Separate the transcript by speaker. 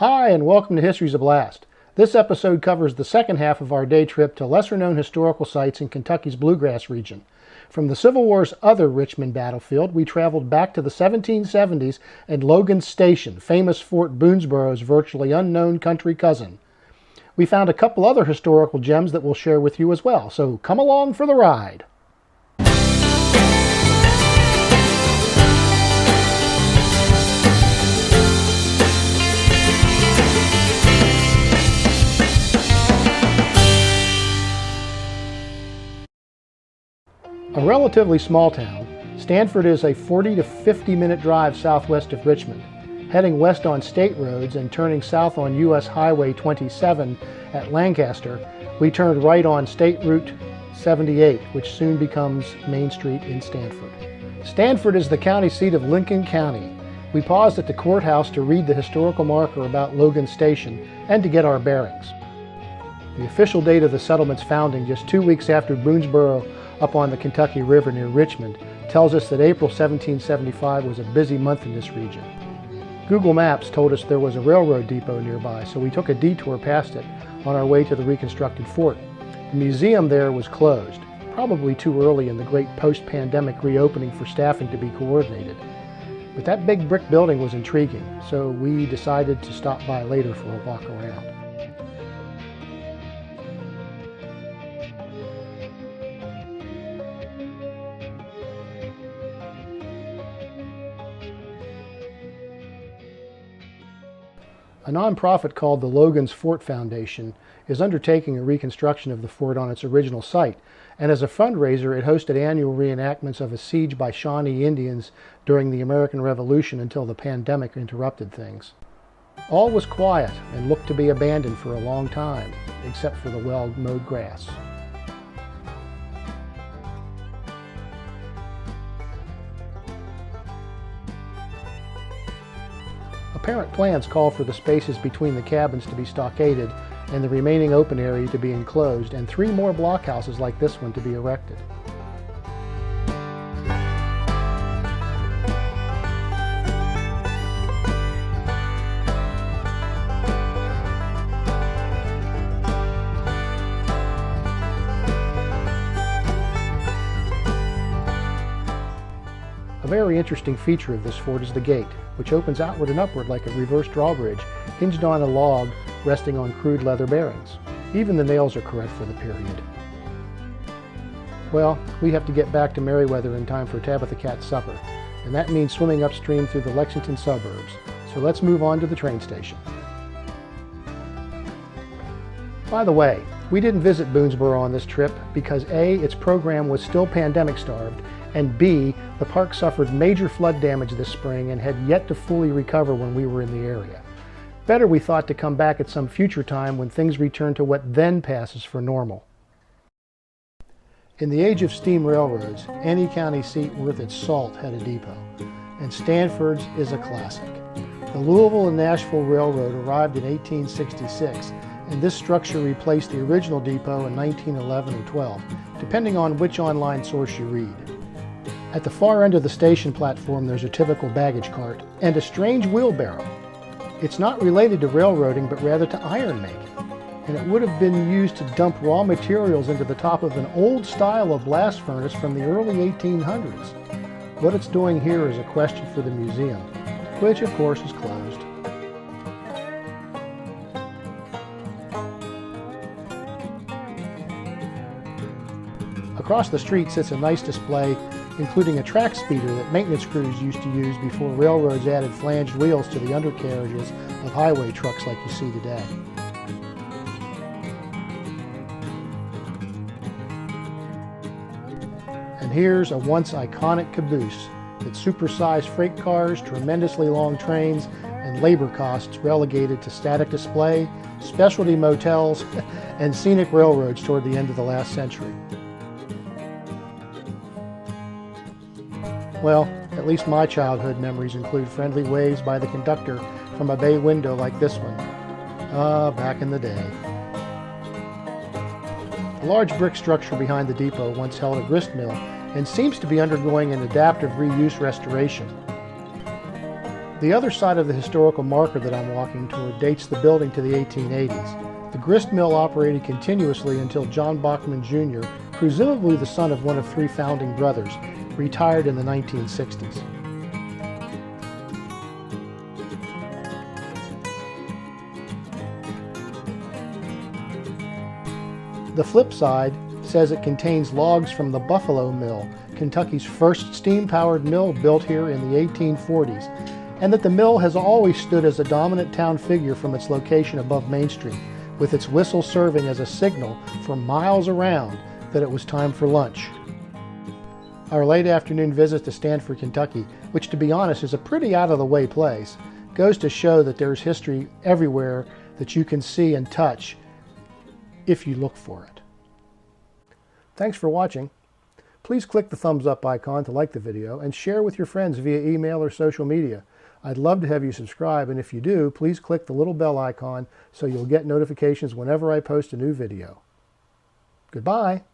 Speaker 1: Hi, and welcome to History's a Blast. This episode covers the second half of our day trip to lesser-known historical sites in Kentucky's Bluegrass region. From the Civil War's other Richmond battlefield, we traveled back to the 1770s and Logan Station, famous Fort Boonesboro's virtually unknown country cousin. We found a couple other historical gems that we'll share with you as well, so come along for the ride. A relatively small town, Stanford is a 40 to 50 minute drive southwest of Richmond. Heading west on state roads and turning south on U.S. Highway 27 at Lancaster, we turned right on State Route 78, which soon becomes Main Street in Stanford. Stanford is the county seat of Lincoln County. We paused at the courthouse to read the historical marker about Logan Station and to get our bearings. The official date of the settlement's founding, just 2 weeks after Boonesborough up on the Kentucky River near Richmond, tells us that April 1775 was a busy month in this region. Google Maps told us there was a railroad depot nearby, so we took a detour past it on our way to the reconstructed fort. The museum there was closed, probably too early in the great post-pandemic reopening for staffing to be coordinated. But that big brick building was intriguing, so we decided to stop by later for a walk around. A nonprofit called the Logan's Fort Foundation is undertaking a reconstruction of the fort on its original site, and as a fundraiser it hosted annual reenactments of a siege by Shawnee Indians during the American Revolution until the pandemic interrupted things. All was quiet and looked to be abandoned for a long time, except for the well-mowed grass. Apparent plans call for the spaces between the cabins to be stockaded and the remaining open area to be enclosed, and 3 more blockhouses like this one to be erected. A very interesting feature of this fort is the gate, which opens outward and upward like a reverse drawbridge, hinged on a log resting on crude leather bearings. Even the nails are correct for the period. Well, we have to get back to Meriwether in time for Tabitha Cat's supper, and that means swimming upstream through the Lexington suburbs. So let's move on to the train station. By the way, we didn't visit Boonesboro on this trip because A, its program was still pandemic-starved, and B, the park suffered major flood damage this spring and had yet to fully recover when we were in the area. Better, we thought, to come back at some future time when things return to what then passes for normal. In the age of steam railroads, any county seat worth its salt had a depot, and Stanford's is a classic. The Louisville Nashville Railroad arrived in 1866, and this structure replaced the original depot in 1911 or 12, depending on which online source you read. At the far end of the station platform there's a typical baggage cart and a strange wheelbarrow. It's not related to railroading but rather to iron making, and it would have been used to dump raw materials into the top of an old style of blast furnace from the early 1800s. What it's doing here is a question for the museum, which of course is closed. Across the street sits a nice display including a track speeder that maintenance crews used to use before railroads added flanged wheels to the undercarriages of highway trucks like you see today. And here's a once iconic caboose with supersized freight cars, tremendously long trains, and labor costs relegated to static display, specialty motels, and scenic railroads toward the end of the last century. Well, at least my childhood memories include friendly waves by the conductor from a bay window like this one. Back in the day. The large brick structure behind the depot once held a gristmill and seems to be undergoing an adaptive reuse restoration. The other side of the historical marker that I'm walking toward dates the building to the 1880s. The grist mill operated continuously until John Bachman Jr., presumably the son of one of 3 founding brothers, retired in the 1960s. The flip side says it contains logs from the Buffalo Mill, Kentucky's first steam-powered mill built here in the 1840s, and that the mill has always stood as a dominant town figure from its location above Main Street, with its whistle serving as a signal for miles around that it was time for lunch. Our late afternoon visit to Stanford, Kentucky, which to be honest is a pretty out-of-the-way place, goes to show that there's history everywhere that you can see and touch if you look for it. Thanks for watching. Please click the thumbs up icon to like the video and share with your friends via email or social media. I'd love to have you subscribe, and if you do, please click the little bell icon so you'll get notifications whenever I post a new video. Goodbye.